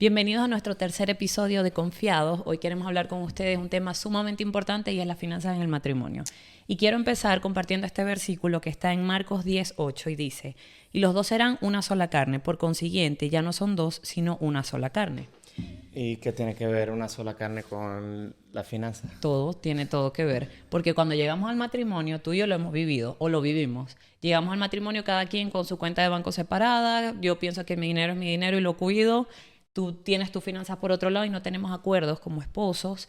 Bienvenidos a nuestro tercer episodio de Confiados. Hoy queremos hablar con ustedes un tema sumamente importante y es las finanzas en el matrimonio. Y quiero empezar compartiendo este versículo que está en Marcos 10:8 y dice: y los dos serán una sola carne, por consiguiente ya no son dos, sino una sola carne. ¿Y qué tiene que ver una sola carne con la finanza? Todo tiene todo que ver, porque cuando llegamos al matrimonio, tú y yo lo hemos vivido o lo vivimos. Llegamos al matrimonio cada quien con su cuenta de banco separada. Yo pienso que mi dinero es mi dinero y lo cuido. Tú tienes tus finanzas por otro lado y no tenemos acuerdos como esposos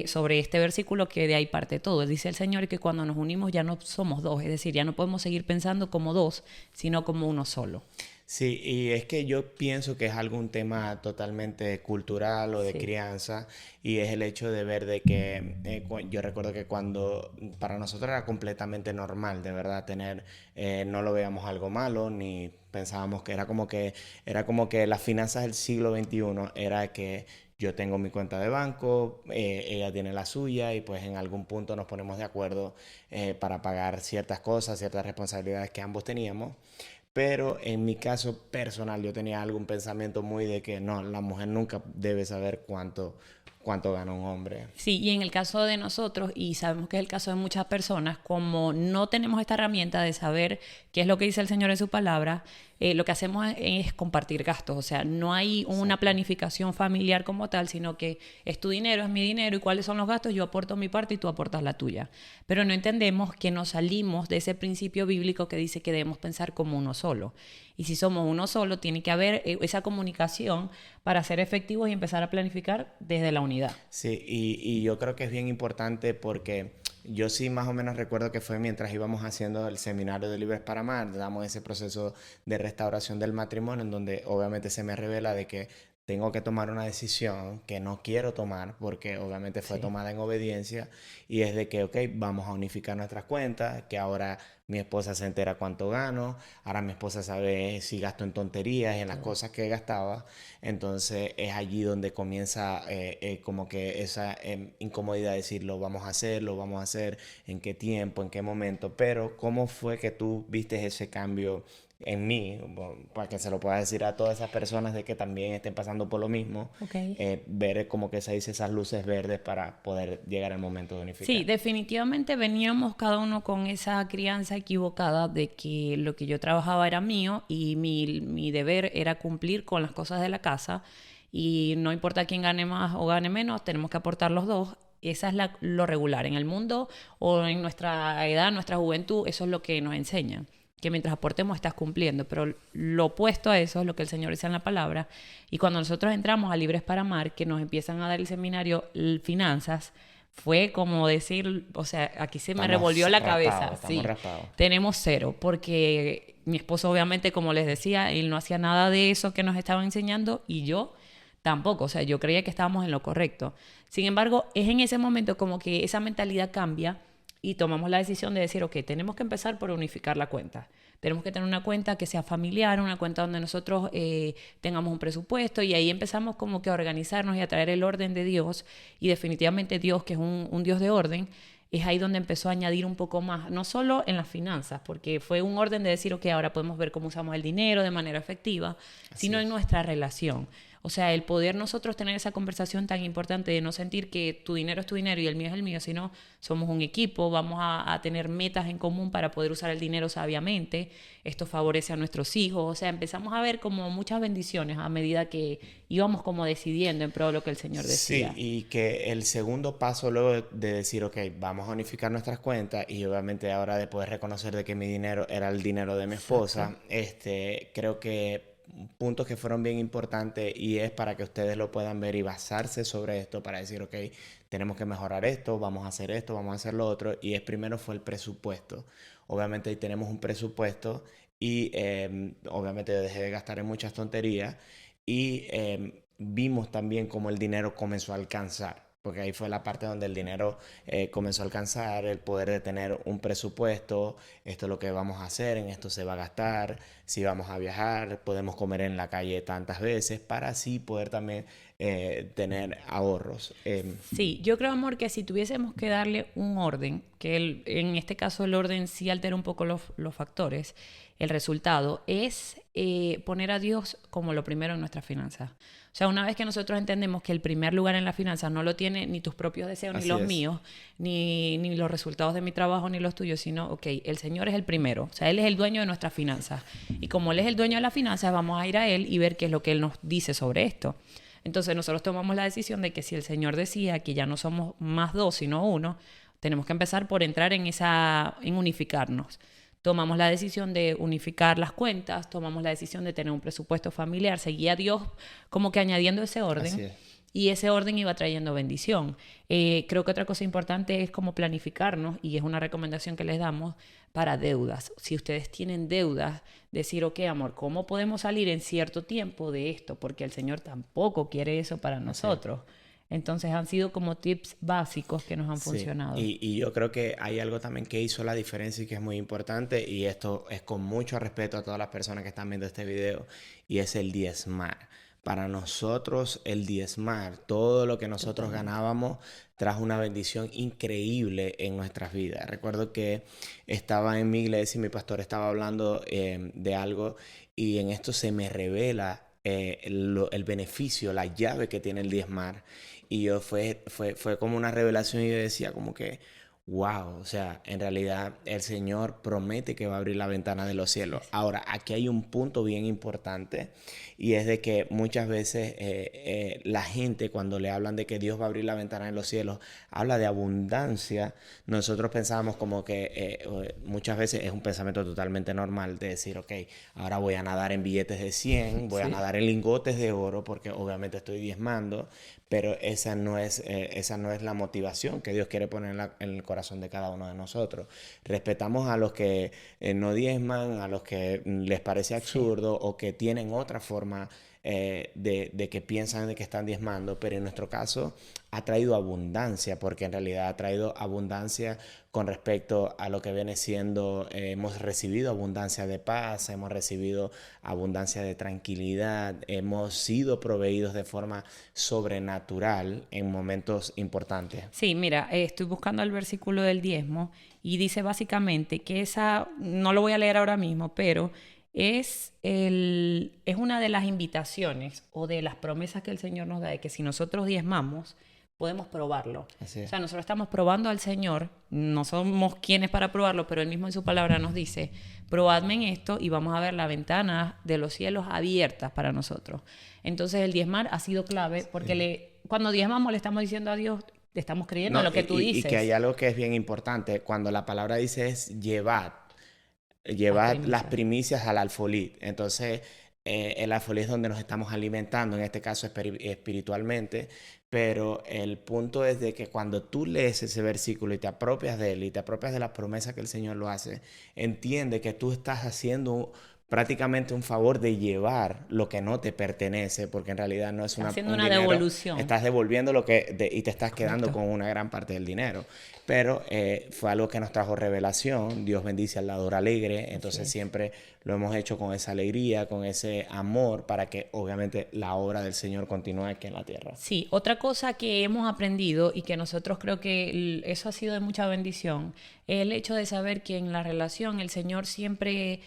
sobre este versículo que de ahí parte todo. Dice el Señor que cuando nos unimos ya no somos dos, es decir, ya no podemos seguir pensando como dos, sino como uno solo. Sí, y es que yo pienso que es algún tema totalmente cultural o de Sí. crianza, y es el hecho de ver de que yo recuerdo que cuando para nosotros era completamente normal, de verdad, tener, no lo veíamos algo malo, ni pensábamos que era como que las finanzas del siglo XXI era que yo tengo mi cuenta de banco, ella tiene la suya, y pues en algún punto nos ponemos de acuerdo para pagar ciertas cosas, ciertas responsabilidades que ambos teníamos. Pero en mi caso personal yo tenía algún pensamiento muy de que no, la mujer nunca debe saber cuánto gana un hombre. Sí, y en el caso de nosotros, y sabemos que es el caso de muchas personas, como no tenemos esta herramienta de saber qué es lo que dice el Señor en su palabra, lo que hacemos es compartir gastos. O sea, no hay una Exacto. planificación familiar como tal, sino que es tu dinero, es mi dinero, y cuáles son los gastos, yo aporto mi parte y tú aportas la tuya. Pero no entendemos que nos salimos de ese principio bíblico que dice que debemos pensar como uno solo. Y si somos uno solo, tiene que haber esa comunicación para ser efectivos y empezar a planificar desde la unidad. Sí, y yo creo que es bien importante porque yo sí más o menos recuerdo que fue mientras íbamos haciendo el seminario de Libres para Amar, damos ese proceso de restauración del matrimonio en donde obviamente se me revela de que tengo que tomar una decisión que no quiero tomar porque obviamente fue Sí. tomada en obediencia, y es de que, ok, vamos a unificar nuestras cuentas, que ahora mi esposa se entera cuánto gano, ahora mi esposa sabe si gasto en tonterías y en las Todo. cosas que gastaba. Entonces es allí donde comienza como que esa incomodidad de decir lo vamos a hacer, en qué tiempo, en qué momento. Pero ¿cómo fue que tú viste ese cambio en mí? Bueno, para que se lo puedas decir a todas esas personas de que también estén pasando por lo mismo, Ok. ver como que se dice esas luces verdes para poder llegar al momento de Sí, unificar. definitivamente veníamos cada uno con esa crianza equivocada de que lo que yo trabajaba era mío y mi deber era cumplir con las cosas de la casa, y no importa quién gane más o gane menos, tenemos que aportar los dos. Esa es lo regular en el mundo o en nuestra edad, nuestra juventud. Eso es lo que nos enseñan, que mientras aportemos estás cumpliendo, pero lo opuesto a eso es lo que el Señor dice en la palabra. Y cuando nosotros entramos a Libres para Amar, que nos empiezan a dar el seminario finanzas, fue como decir, o sea, aquí se me revolvió la cabeza. Estamos Sí, raspados. tenemos cero, porque mi esposo obviamente, como les decía, él no hacía nada de eso que nos estaban enseñando, y yo tampoco. O sea, yo creía que estábamos en lo correcto. Sin embargo, es en ese momento como que esa mentalidad cambia y tomamos la decisión de decir, ok, tenemos que empezar por unificar la cuenta. Tenemos que tener una cuenta que sea familiar, una cuenta donde nosotros tengamos un presupuesto, y ahí empezamos como que a organizarnos y a traer el orden de Dios. Y definitivamente Dios, que es un Dios de orden, es ahí donde empezó a añadir un poco más, no solo en las finanzas, porque fue un orden de decir, ok, ahora podemos ver cómo usamos el dinero de manera efectiva, Así sino en es. nuestra relación. O sea, el poder nosotros tener esa conversación tan importante de no sentir que tu dinero es tu dinero y el mío es el mío, sino somos un equipo, vamos a tener metas en común para poder usar el dinero sabiamente. Esto favorece a nuestros hijos. O sea, empezamos a ver como muchas bendiciones a medida que íbamos como decidiendo en pro de lo que el Señor Sí, decía. y que el segundo paso luego de decir, ok, vamos a unificar nuestras cuentas, y obviamente ahora de poder reconocer de que mi dinero era el dinero de mi Exacto. esposa, creo que puntos que fueron bien importantes, y es para que ustedes lo puedan ver y basarse sobre esto para decir, ok, tenemos que mejorar esto, vamos a hacer lo otro, y es primero fue el presupuesto. Obviamente ahí tenemos un presupuesto, y obviamente dejé de gastar en muchas tonterías, y vimos también cómo el dinero comenzó a alcanzar, porque ahí fue la parte donde el dinero comenzó a alcanzar, el poder de tener un presupuesto, esto es lo que vamos a hacer, en esto se va a gastar, si vamos a viajar, podemos comer en la calle tantas veces, para así poder también tener ahorros. Sí, yo creo, amor, que si tuviésemos que darle un orden, que en este caso el orden sí altera un poco los factores, el resultado, es poner a Dios como lo primero en nuestras finanzas. O sea, una vez que nosotros entendemos que el primer lugar en las finanzas no lo tiene ni tus propios deseos, Así ni los es. míos, ni los resultados de mi trabajo, ni los tuyos, sino, ok, el Señor es el primero. O sea, Él es el dueño de nuestras finanzas. Y como Él es el dueño de las finanzas, vamos a ir a Él y ver qué es lo que Él nos dice sobre esto. Entonces nosotros tomamos la decisión de que si el Señor decía que ya no somos más dos, sino uno, tenemos que empezar por entrar en unificarnos. Tomamos la decisión de unificar las cuentas, tomamos la decisión de tener un presupuesto familiar, seguía Dios como que añadiendo ese Así orden es. y ese orden iba trayendo bendición. Creo que otra cosa importante es como planificarnos y es una recomendación que les damos para deudas. Si ustedes tienen deudas, decir, ok, amor, ¿cómo podemos salir en cierto tiempo de esto? Porque el Señor tampoco quiere eso para nosotros. Entonces han sido como tips básicos que nos han Sí, funcionado. y yo creo que hay algo también que hizo la diferencia y que es muy importante, y esto es con mucho respeto a todas las personas que están viendo este video, y es el diezmar. Para nosotros el diezmar, todo lo que nosotros ganábamos, trajo una bendición increíble en nuestras vidas. Recuerdo que estaba en mi iglesia y mi pastor estaba hablando de algo, y en esto se me revela el beneficio, la llave que tiene el diezmar. Y yo fue como una revelación y yo decía como que, wow, o sea, en realidad el Señor promete que va a abrir la ventana de los cielos. Ahora, aquí hay un punto bien importante y es de que muchas veces la gente cuando le hablan de que Dios va a abrir la ventana de los cielos, habla de abundancia. Nosotros pensábamos como que muchas veces es un pensamiento totalmente normal de decir, ok, ahora voy a nadar en billetes de 100, voy a nadar en lingotes de oro porque obviamente estoy diezmando, pero esa no es la motivación que Dios quiere poner en el corazón de cada uno de nosotros. Respetamos a los que no diezman, a los que les parece absurdo o que tienen otra forma de que piensan de que están diezmando, pero en nuestro caso ha traído abundancia, porque en realidad ha traído abundancia con respecto a lo que viene siendo, hemos recibido abundancia de paz, hemos recibido abundancia de tranquilidad, hemos sido proveídos de forma sobrenatural en momentos importantes. Sí, mira, estoy buscando el versículo del diezmo y dice básicamente que esa, no lo voy a leer ahora mismo, pero es una de las invitaciones o de las promesas que el Señor nos da de que si nosotros diezmamos, podemos probarlo. Así es. O sea, nosotros estamos probando al Señor, no somos quienes para probarlo, pero Él mismo en su palabra nos dice, probadme en esto y vamos a ver la ventana de los cielos abiertas para nosotros. Entonces el diezmar ha sido clave porque cuando diezmamos le estamos diciendo a Dios, le estamos creyendo en lo que tú dices. Y que hay algo que es bien importante, cuando la palabra dice es llevad las primicias al alfolí. Entonces, el alfolí es donde nos estamos alimentando, en este caso espiritualmente, pero el punto es de que cuando tú lees ese versículo y te apropias de él y te apropias de la promesa que el Señor lo hace, entiende que tú estás haciendo prácticamente un favor de llevar lo que no te pertenece, porque en realidad no es haciendo un una dinero, devolución. estás devolviendo y te estás quedando Correcto. con una gran parte del dinero. Pero fue algo que nos trajo revelación. Dios bendice al dador alegre, entonces siempre lo hemos hecho con esa alegría, con ese amor, para que obviamente la obra del Señor continúe aquí en la tierra. Sí, otra cosa que hemos aprendido y que nosotros creo que eso ha sido de mucha bendición, es el hecho de saber que en la relación el Señor siempre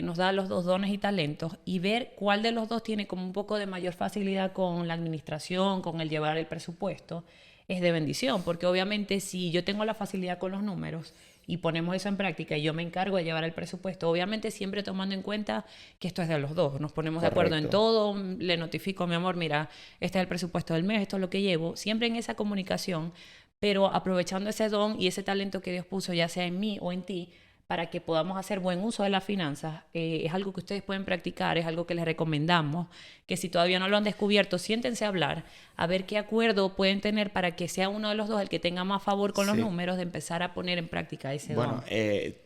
nos da los dos dones y talentos y ver cuál de los dos tiene como un poco de mayor facilidad con la administración, con el llevar el presupuesto, es de bendición, porque obviamente si yo tengo la facilidad con los números y ponemos eso en práctica y yo me encargo de llevar el presupuesto, obviamente siempre tomando en cuenta que esto es de los dos, nos ponemos de acuerdo en Correcto. todo, le notifico a mi amor, mira, este es el presupuesto del mes, esto es lo que llevo, siempre en esa comunicación, pero aprovechando ese don y ese talento que Dios puso, ya sea en mí o en ti, para que podamos hacer buen uso de las finanzas. Es algo que ustedes pueden practicar, es algo que les recomendamos, que si todavía no lo han descubierto, siéntense a hablar, a ver qué acuerdo pueden tener para que sea uno de los dos el que tenga más favor con los números de empezar a poner en práctica ese don. Bueno,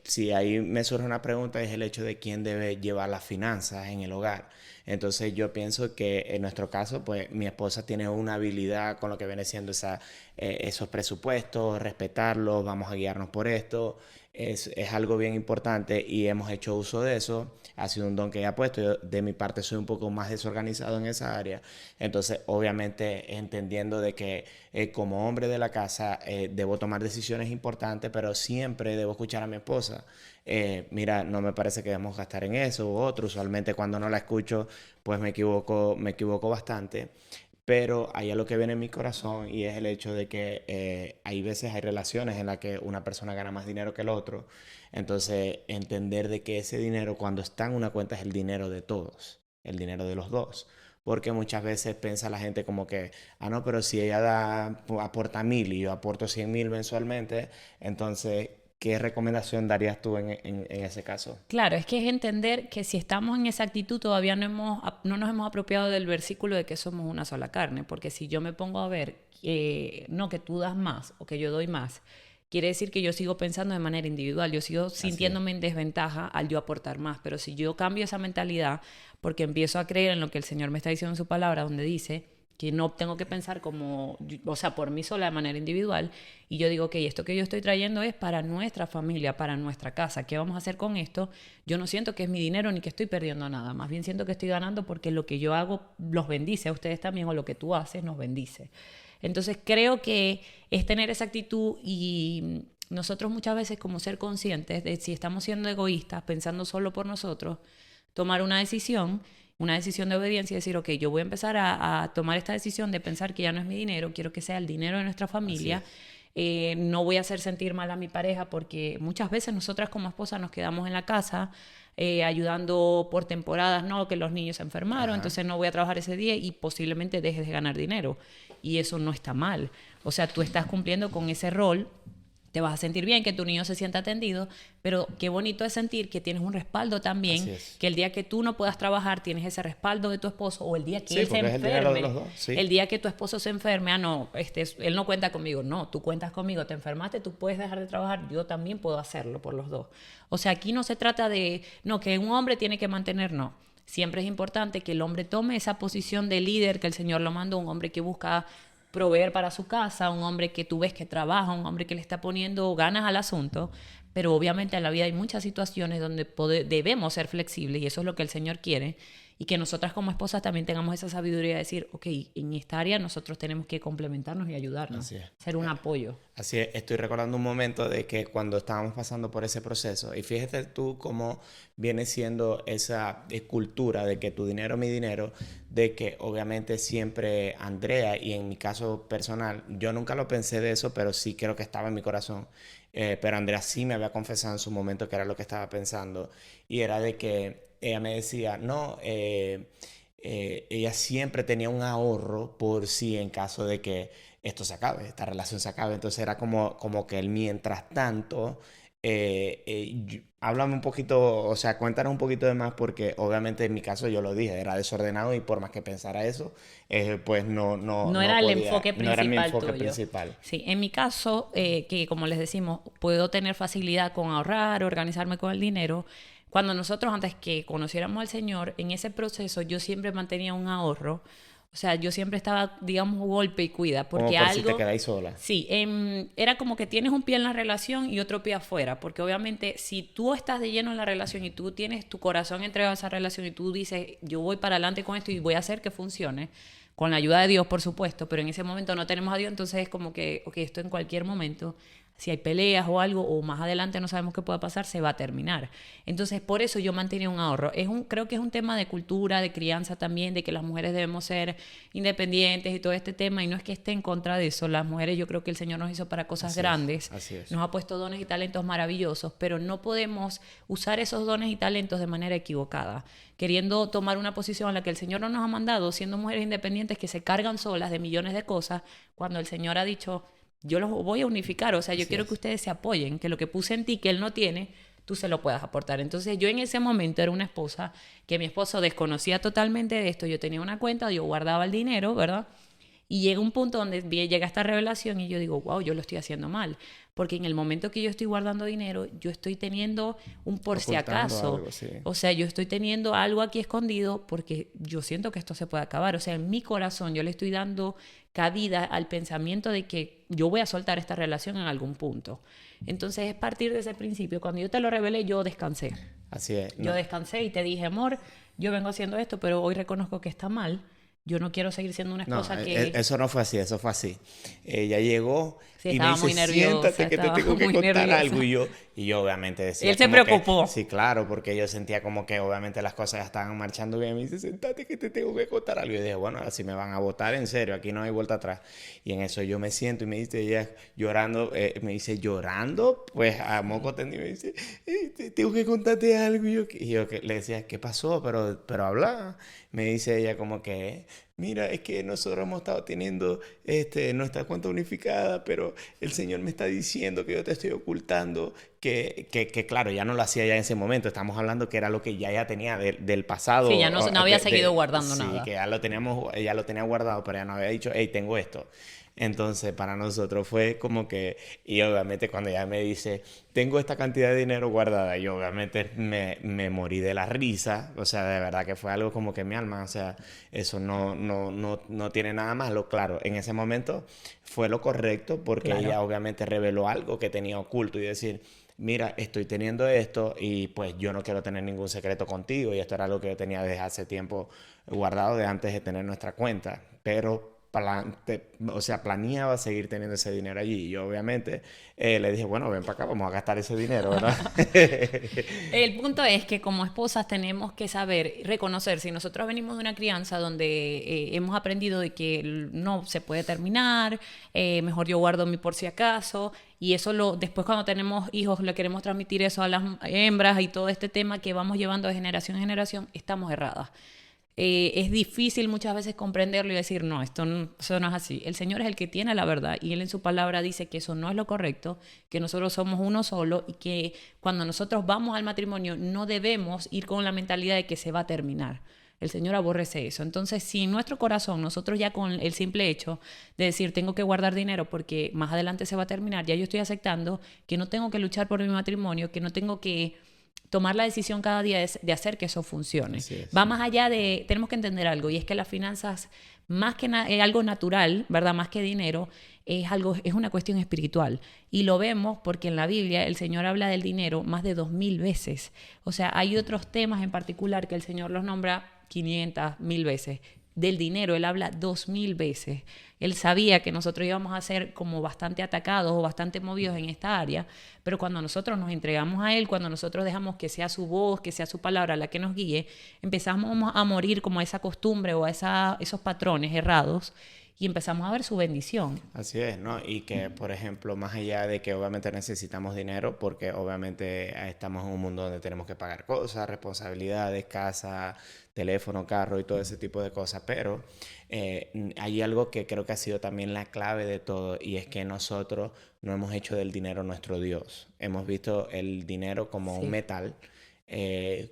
si ahí me surge una pregunta, es el hecho de quién debe llevar las finanzas en el hogar. Entonces yo pienso que en nuestro caso, pues mi esposa tiene una habilidad con lo que viene siendo esos presupuestos, respetarlos, vamos a guiarnos por esto. es algo bien importante y hemos hecho uso de eso. Ha sido un don que ella ha puesto. Yo, de mi parte, soy un poco más desorganizado en esa área. Entonces, obviamente, entendiendo de que como hombre de la casa debo tomar decisiones importantes, pero siempre debo escuchar a mi esposa. Mira, no me parece que debemos gastar en eso u otro. Usualmente cuando no la escucho, pues me equivoco bastante. Pero hay algo que viene en mi corazón y es el hecho de que hay veces, hay relaciones en las que una persona gana más dinero que el otro. Entonces, entender de que ese dinero cuando está en una cuenta es el dinero de todos, el dinero de los dos. Porque muchas veces piensa la gente como que, ah, no, pero si ella aporta 1.000 y yo aporto 100.000 mensualmente, entonces, ¿qué recomendación darías tú en ese caso? Claro, es que es entender que si estamos en esa actitud todavía no nos hemos apropiado del versículo de que somos una sola carne, porque si yo me pongo a ver que no, que tú das más o que yo doy más, quiere decir que yo sigo pensando de manera individual, yo sigo sintiéndome en desventaja al yo aportar más, pero si yo cambio esa mentalidad porque empiezo a creer en lo que el Señor me está diciendo en su palabra, donde dice que no tengo que pensar como, o sea, por mí sola de manera individual, y yo digo, ok, esto que yo estoy trayendo es para nuestra familia, para nuestra casa, ¿qué vamos a hacer con esto? Yo no siento que es mi dinero ni que estoy perdiendo nada, más bien siento que estoy ganando porque lo que yo hago los bendice a ustedes también, o lo que tú haces nos bendice. Entonces creo que es tener esa actitud y nosotros muchas veces como ser conscientes de si estamos siendo egoístas, pensando solo por nosotros, tomar una decisión de obediencia y decir, ok, yo voy a empezar a tomar esta decisión de pensar que ya no es mi dinero, quiero que sea el dinero de nuestra familia. No voy a hacer sentir mal a mi pareja porque muchas veces nosotras como esposas nos quedamos en la casa ayudando por temporadas, no, que los niños se enfermaron, entonces no voy a trabajar ese día y posiblemente dejes de ganar dinero. Y eso no está mal. O sea, tú estás cumpliendo con ese rol. Te vas a sentir bien, que tu niño se sienta atendido, pero qué bonito es sentir que tienes un respaldo también, que el día que tú no puedas trabajar tienes ese respaldo de tu esposo, o el día que él se enferme, el día que tu esposo se enferme, no, él no cuenta conmigo, no, tú cuentas conmigo, te enfermaste, tú puedes dejar de trabajar, yo también puedo hacerlo por los dos. O sea, aquí no se trata de, no, que un hombre tiene que mantener, no. Siempre es importante que el hombre tome esa posición de líder que el Señor lo mandó, un hombre que busca proveer para su casa, un hombre que tú ves que trabaja, un hombre que le está poniendo ganas al asunto, pero obviamente en la vida hay muchas situaciones donde debemos ser flexibles y eso es lo que el Señor quiere, y que nosotras como esposas también tengamos esa sabiduría de decir, ok, en esta área nosotros tenemos que complementarnos y ayudarnos, ser un apoyo. Así es, estoy recordando un momento de que cuando estábamos pasando por ese proceso, y fíjate tú cómo viene siendo esa cultura de que tu dinero es mi dinero, de que obviamente siempre Andrea, y en mi caso personal, yo nunca lo pensé de eso, pero sí creo que estaba en mi corazón, pero Andrea sí me había confesado en su momento que era lo que estaba pensando, y era de que ella me decía, no, ella siempre tenía un ahorro por si en caso de que esto se acabe, esta relación se acabe. Entonces era como que el mientras tanto, háblame un poquito, o sea, cuéntanos un poquito de más porque obviamente en mi caso yo lo dije, era desordenado y por más que pensara eso, pues no era podía, el enfoque principal, no era mi enfoque tuyo. Principal. Sí, en mi caso, que como les decimos, puedo tener facilidad con ahorrar, organizarme con el dinero. Cuando nosotros, antes que conociéramos al Señor, en ese proceso yo siempre mantenía un ahorro. O sea, yo siempre estaba, digamos, golpe y cuida. Porque como por si te quedáis sola. Sí, era como que tienes un pie en la relación y otro pie afuera. Porque obviamente si tú estás de lleno en la relación y tú tienes tu corazón entregado a esa relación y tú dices, yo voy para adelante con esto y voy a hacer que funcione, con la ayuda de Dios, por supuesto, pero en ese momento no tenemos a Dios, entonces es como que, ok, esto en cualquier momento, si hay peleas o algo, o más adelante no sabemos qué pueda pasar, se va a terminar. Entonces, por eso yo mantenía un ahorro. Creo que es un tema de cultura, de crianza también, de que las mujeres debemos ser independientes y todo este tema, y no es que esté en contra de eso. Las mujeres, yo creo que el Señor nos hizo para cosas grandes. Así es. Nos ha puesto dones y talentos maravillosos, pero no podemos usar esos dones y talentos de manera equivocada, queriendo tomar una posición en la que el Señor no nos ha mandado, siendo mujeres independientes que se cargan solas de millones de cosas, cuando el Señor ha dicho, yo los voy a unificar, o sea, yo quiero que ustedes se apoyen, que lo que puse en ti, que Él no tiene, tú se lo puedas aportar. Entonces yo en ese momento era una esposa que mi esposo desconocía totalmente de esto, yo tenía una cuenta, yo guardaba el dinero, ¿verdad? Y llega un punto donde llega esta revelación y yo digo, wow, yo lo estoy haciendo mal. Porque en el momento que yo estoy guardando dinero, yo estoy teniendo un por si Ocultando acaso. algo, sí. O sea, yo estoy teniendo algo aquí escondido porque yo siento que esto se puede acabar. O sea, en mi corazón yo le estoy dando cabida al pensamiento de que yo voy a soltar esta relación en algún punto. Entonces es partir de ese principio. Cuando yo te lo revelé, yo descansé. Así es. Yo descansé y te dije, amor, yo vengo haciendo esto, pero hoy reconozco que está mal. Yo no quiero seguir siendo una No, esposa que... eso no fue así, eso fue así. Ella llegó Sí, y me estaba dice, muy nerviosa, siéntate que te estaba tengo que muy contar nerviosa. algo. Y yo obviamente decía Él se como que, preocupó. sí, claro, porque yo sentía como que obviamente las cosas ya estaban marchando bien. Me dice, siéntate que te tengo que contar algo. Y yo dije, bueno, ahora sí me van a votar en serio, aquí no hay vuelta atrás. Y en eso yo me siento y me dice ella llorando, llorando, pues a moco tendido, me dice, tengo que contarte algo. Y yo que le decía, ¿qué pasó? Pero habla. Me dice ella como que, mira, es que nosotros hemos estado teniendo nuestra cuenta unificada, pero el Señor me está diciendo que yo te estoy ocultando, que claro, ya no lo hacía ya en ese momento, estamos hablando que era lo que ya tenía del pasado. Sí, ya no había seguido guardando sí, nada. que ya lo tenía guardado, pero ya no había dicho, hey, tengo esto. Entonces, para nosotros fue como que, y obviamente cuando ella me dice, tengo esta cantidad de dinero guardada, yo obviamente me morí de la risa, o sea, de verdad que fue algo como que mi alma, o sea, eso no tiene nada malo, claro, en ese momento fue lo correcto porque Claro. ella obviamente reveló algo que tenía oculto y decir, mira, estoy teniendo esto y pues yo no quiero tener ningún secreto contigo y esto era lo que yo tenía desde hace tiempo guardado de antes de tener nuestra cuenta, pero planeaba seguir teniendo ese dinero allí. Y yo obviamente le dije, bueno, ven para acá, vamos a gastar ese dinero, ¿verdad? El punto es que como esposas tenemos que saber reconocer si nosotros venimos de una crianza donde hemos aprendido de que no se puede terminar, mejor yo guardo mi por si acaso, y eso después cuando tenemos hijos le queremos transmitir eso a las hembras y todo este tema que vamos llevando de generación en generación, estamos erradas. Es difícil muchas veces comprenderlo y decir, no, eso no es así. El Señor es el que tiene la verdad y Él en su palabra dice que eso no es lo correcto, que nosotros somos uno solo y que cuando nosotros vamos al matrimonio no debemos ir con la mentalidad de que se va a terminar. El Señor aborrece eso. Entonces, si en nuestro corazón, nosotros ya con el simple hecho de decir, tengo que guardar dinero porque más adelante se va a terminar, ya yo estoy aceptando que no tengo que luchar por mi matrimonio, que no tengo que tomar la decisión cada día de hacer que eso funcione. Va más allá de, tenemos que entender algo, y es que las finanzas, más que es algo natural, ¿verdad? Más que dinero, es una cuestión espiritual. Y lo vemos porque en la Biblia el Señor habla del dinero más de 2000 veces. O sea, hay otros temas en particular que el Señor los nombra 500, 1000 veces. Del dinero Él habla 2000 veces. Él sabía que nosotros íbamos a ser como bastante atacados o bastante movidos en esta área, pero cuando nosotros nos entregamos a Él, cuando nosotros dejamos que sea su voz, que sea su palabra la que nos guíe, empezamos a morir como a esa costumbre o a esos patrones errados y empezamos a ver su bendición. Así es, ¿no? Y que, por ejemplo, más allá de que obviamente necesitamos dinero, porque obviamente estamos en un mundo donde tenemos que pagar cosas, responsabilidades, casa, teléfono, carro y todo ese tipo de cosas, pero hay algo que creo que ha sido también la clave de todo y es que nosotros no hemos hecho del dinero nuestro Dios. Hemos visto el dinero como un metal,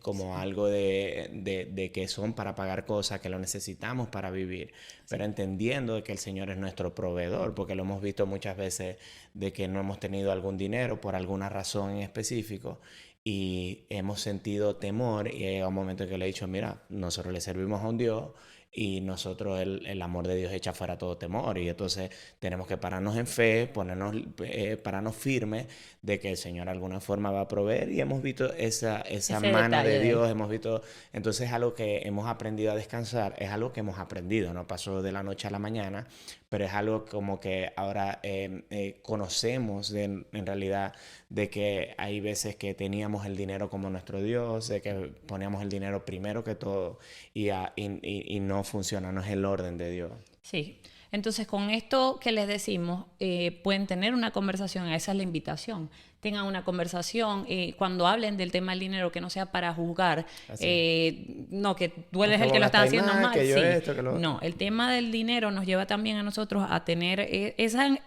como algo de que son para pagar cosas, que lo necesitamos para vivir, pero entendiendo de que el Señor es nuestro proveedor, porque lo hemos visto muchas veces de que no hemos tenido algún dinero por alguna razón en específico y hemos sentido temor y llega un momento en que le he dicho, mira, nosotros le servimos a un Dios y nosotros el amor de Dios echa fuera todo temor y entonces tenemos que pararnos en fe, pararnos firmes de que el Señor de alguna forma va a proveer y hemos visto esa mano de Dios, hemos visto, entonces es algo que hemos aprendido a descansar, es algo que hemos aprendido, no pasó de la noche a la mañana, pero es algo como que ahora conocemos en realidad de que hay veces que teníamos el dinero como nuestro Dios, de que poníamos el dinero primero que todo y no funciona, no es el orden de Dios. Sí, entonces con esto que les decimos, pueden tener una conversación, esa es la invitación. tengan una conversación, cuando hablen del tema del dinero, que no sea para juzgar, no, que tú eres el que lo está haciendo mal, que yo sí. esto, que lo... No, el tema del dinero nos lleva también a nosotros a tener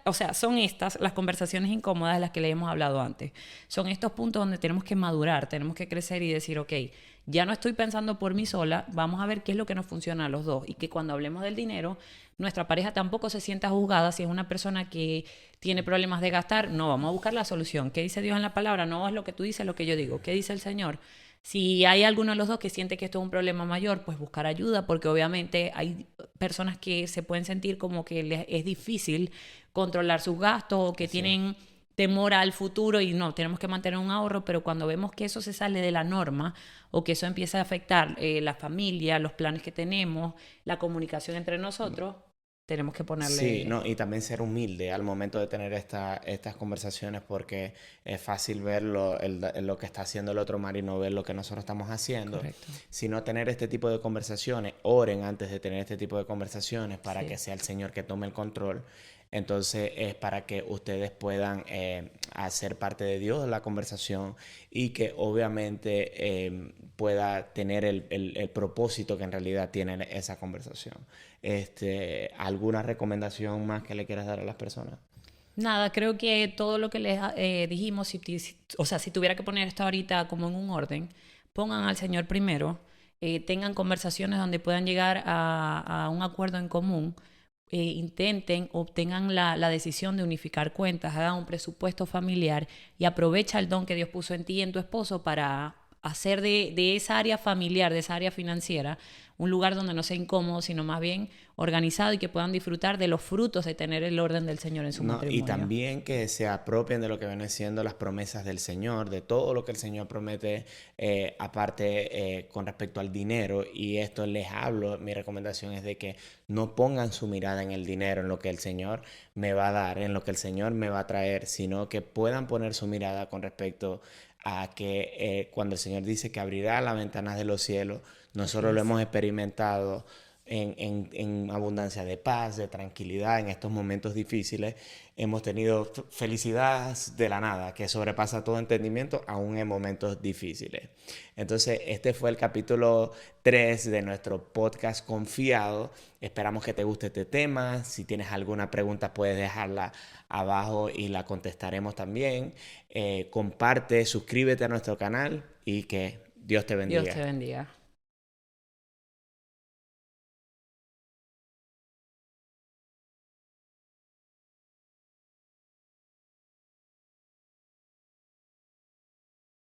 o sea, son estas las conversaciones incómodas de las que le hemos hablado antes. Son estos puntos donde tenemos que madurar, tenemos que crecer y decir, ok, ya no estoy pensando por mí sola, vamos a ver qué es lo que nos funciona a los dos. Y que cuando hablemos del dinero, nuestra pareja tampoco se sienta juzgada. Si es una persona que tiene problemas de gastar, no, vamos a buscar la solución. ¿Qué dice Dios en la palabra? No es lo que tú dices, lo que yo digo. ¿Qué dice el Señor? Si hay alguno de los dos que siente que esto es un problema mayor, pues buscar ayuda, porque obviamente hay personas que se pueden sentir como que les es difícil controlar sus gastos o que tienen temor al futuro y no, tenemos que mantener un ahorro, pero cuando vemos que eso se sale de la norma o que eso empieza a afectar la familia, los planes que tenemos, la comunicación entre nosotros, tenemos que ponerle... Sí, no, y también ser humilde al momento de tener estas conversaciones porque es fácil ver lo que está haciendo el otro mar y no ver lo que nosotros estamos haciendo. Correcto. Sino tener este tipo de conversaciones, oren antes de tener este tipo de conversaciones para Sí. que sea el Señor que tome el control. Entonces es para que ustedes puedan hacer parte de Dios la conversación y que obviamente pueda tener el propósito que en realidad tiene esa conversación. ¿Alguna recomendación más que le quieras dar a las personas? Nada, creo que todo lo que les dijimos, o sea, si tuviera que poner esto ahorita como en un orden, pongan al Señor primero, tengan conversaciones donde puedan llegar a un acuerdo en común, intenten, obtengan la decisión de unificar cuentas, hagan un presupuesto familiar y aprovecha el don que Dios puso en ti y en tu esposo para hacer de esa área familiar, de esa área financiera, un lugar donde no sea incómodo, sino más bien organizado y que puedan disfrutar de los frutos de tener el orden del Señor en su matrimonio. Y también que se apropien de lo que vienen siendo las promesas del Señor, de todo lo que el Señor promete, aparte con respecto al dinero. Y esto les hablo, mi recomendación es de que no pongan su mirada en el dinero, en lo que el Señor me va a dar, en lo que el Señor me va a traer, sino que puedan poner su mirada con respecto a que cuando el Señor dice que abrirá las ventanas de los cielos, nosotros lo hemos experimentado en abundancia de paz, de tranquilidad en estos momentos difíciles. Hemos tenido felicidad de la nada, que sobrepasa todo entendimiento, aún en momentos difíciles. Entonces, este fue el capítulo 3 de nuestro podcast Confiado. Esperamos que te guste este tema. Si tienes alguna pregunta, puedes dejarla abajo y la contestaremos también. Comparte, suscríbete a nuestro canal y que Dios te bendiga. Dios te bendiga.